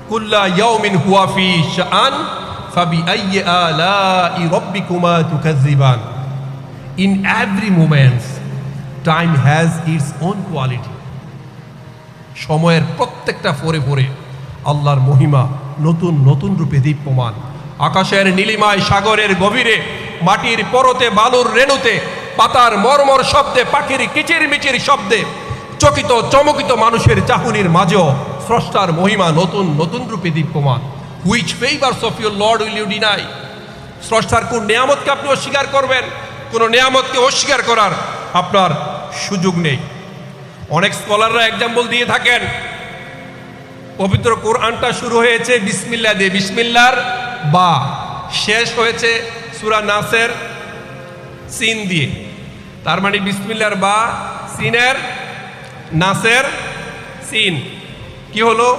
কুল্লা ইয়াউমিন হুয়া ফি শাআন ফাবিআইয়ি আলাই রাব্বিকুমা তুকাজ্জিবান। In every moment, time has its own quality. সময়ের প্রত্যেকটা ফোরে ফোরে আল্লাহর মহিমা নতুন নতুন রূপে দীপ্যমান। আকাশের নীলিমায়, সাগরের গভীরে, মাটির পরতে, বালুর রেণুতে, পাতার মর্মর শব্দে, পাখির কিচিরমিচির শব্দে, চকিত চমকিত মানুষের চাহনির মাঝেও স্রষ্টার মহিমা নতুন নতুন রূপে দীপ্যমান। Which favours of your Lord will you deny? স্রষ্টার কোন নিয়ামতকে আপনি অস্বীকার করবেন? কোন নিয়ামতকে অস্বীকার করার আপনার সুযোগ নেই। অনেক স্কলাররা এক্সাম্পল দিয়ে থাকেন, পবিত্র কোরআনটা শুরু হয়েছে বিসমিল্লাহ দিয়ে, বিসমিল্লাহর বা, শেষ হয়েছে সূরা নাসের সিন দিয়ে। তার মানে বিসমিল্লাহর বা, সিনের, নাসের সিন, কি হলো?